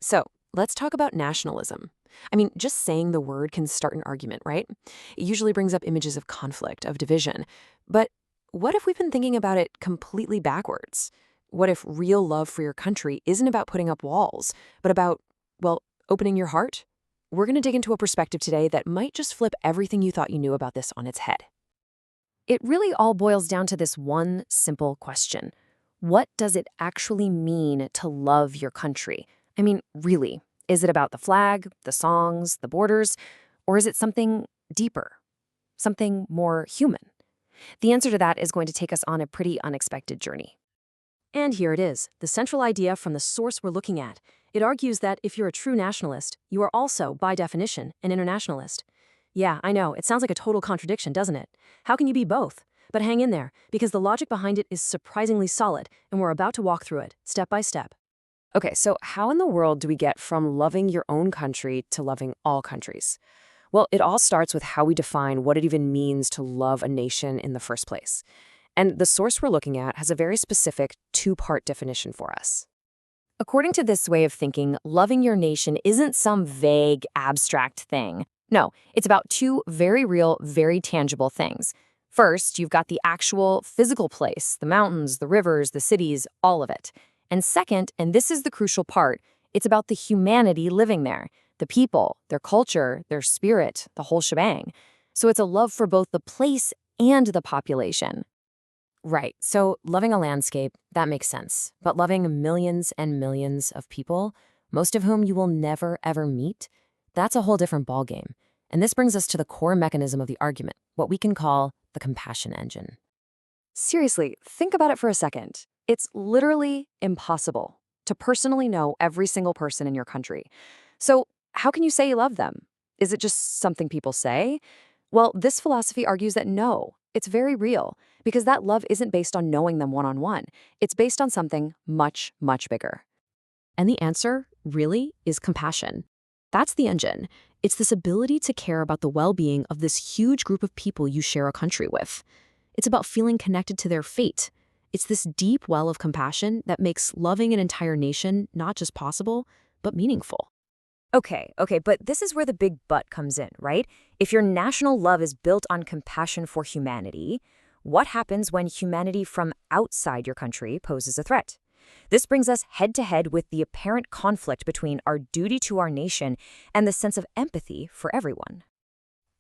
So, let's talk about nationalism. I mean, just saying the word can start an argument, right? It usually brings up images of conflict, of division. But what if we've been thinking about it completely backwards? What if real love for your country isn't about putting up walls, but about, well, opening your heart? We're going to dig into a perspective today that might just flip everything you thought you knew about this on its head. It really all boils down to this one simple question. What does it actually mean to love your country? I mean, really, is it about the flag, the songs, the borders, or is it something deeper, something more human? The answer to that is going to take us on a pretty unexpected journey. And here it is, the central idea from the source we're looking at. It argues that if you're a true nationalist, you are also, by definition, an internationalist. Yeah, I know, it sounds like a total contradiction, doesn't it? How can you be both? But hang in there, because the logic behind it is surprisingly solid, and we're about to walk through it, step by step. Okay, so how in the world do we get from loving your own country to loving all countries? Well, it all starts with how we define what it even means to love a nation in the first place. And the source we're looking at has a very specific two-part definition for us. According to this way of thinking, loving your nation isn't some vague, abstract thing. No, it's about two very real, very tangible things. First, you've got the actual physical place, the mountains, the rivers, the cities, all of it. And second, and this is the crucial part, it's about the humanity living there, the people, their culture, their spirit, the whole shebang. So it's a love for both the place and the population. Right. So loving a landscape, that makes sense. But loving millions and millions of people, most of whom you will never, ever meet, that's a whole different ballgame. And this brings us to the core mechanism of the argument, what we can call the compassion engine. Seriously, think about it for a second. It's literally impossible to personally know every single person in your country. So how can you say you love them? Is it just something people say? Well, this philosophy argues that no, it's very real, because that love isn't based on knowing them one-on-one. It's based on something much, much bigger. And the answer, really, is compassion. That's the engine. It's this ability to care about the well-being of this huge group of people you share a country with. It's about feeling connected to their fate. It's this deep well of compassion that makes loving an entire nation not just possible, but meaningful. Okay, but this is where the big but comes in, right? If your national love is built on compassion for humanity, what happens when humanity from outside your country poses a threat? This brings us head to head with the apparent conflict between our duty to our nation and the sense of empathy for everyone.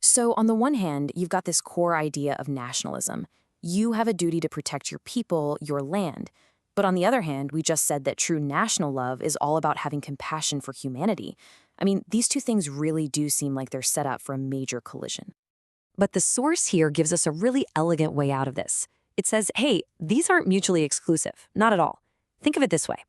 So, on the one hand, you've got this core idea of nationalism. You have a duty to protect your people, your land. But on the other hand, we just said that true national love is all about having compassion for humanity. I mean, these two things really do seem like they're set up for a major collision. But the source here gives us a really elegant way out of this. It says, hey, these aren't mutually exclusive, not at all. Think of it this way.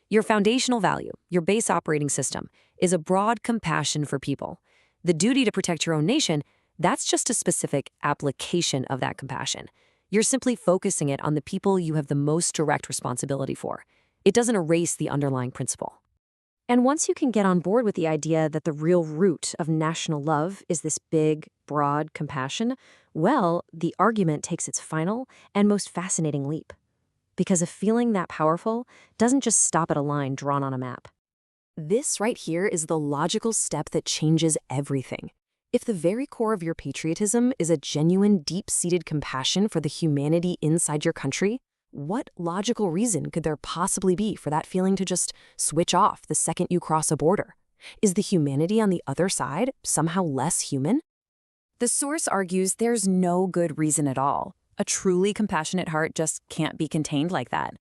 Your foundational value, your base operating system, is a broad compassion for people. The duty to protect your own nation, that's just a specific application of that compassion. You're simply focusing it on the people you have the most direct responsibility for. It doesn't erase the underlying principle. And once you can get on board with the idea that the real root of national love is this big, broad compassion, well, the argument takes its final and most fascinating leap. Because a feeling that powerful doesn't just stop at a line drawn on a map. This right here is the logical step that changes everything. If the very core of your patriotism is a genuine, deep-seated compassion for the humanity inside your country, what logical reason could there possibly be for that feeling to just switch off the second you cross a border? Is the humanity on the other side somehow less human? The source argues there's no good reason at all. A truly compassionate heart just can't be contained like that.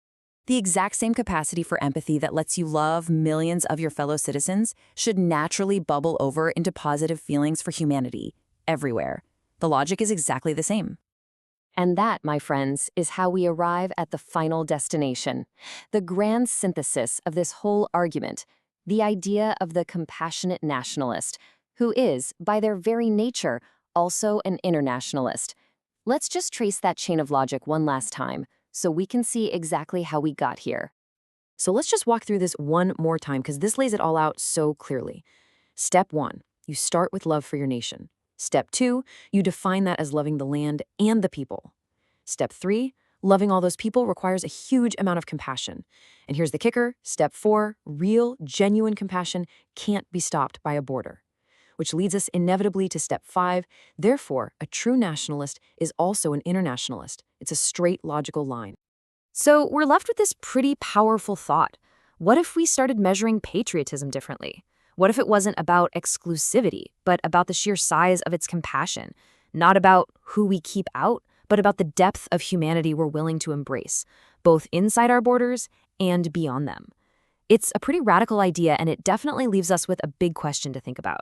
The exact same capacity for empathy that lets you love millions of your fellow citizens should naturally bubble over into positive feelings for humanity, everywhere. The logic is exactly the same. And that, my friends, is how we arrive at the final destination, the grand synthesis of this whole argument, the idea of the compassionate nationalist, who is, by their very nature, also an internationalist. Let's just trace that chain of logic one last time, so we can see exactly how we got here. So let's just walk through this one more time because this lays it all out so clearly. Step 1, you start with love for your nation. Step 2, you define that as loving the land and the people. Step 3, Loving all those people requires a huge amount of compassion. And here's the kicker, step 4, real, genuine compassion can't be stopped by a border. Which leads us inevitably to step 5. Therefore, a true nationalist is also an internationalist. It's a straight, logical line. So we're left with this pretty powerful thought. What if we started measuring patriotism differently? What if it wasn't about exclusivity, but about the sheer size of its compassion? Not about who we keep out, but about the depth of humanity we're willing to embrace, both inside our borders and beyond them. It's a pretty radical idea, and it definitely leaves us with a big question to think about.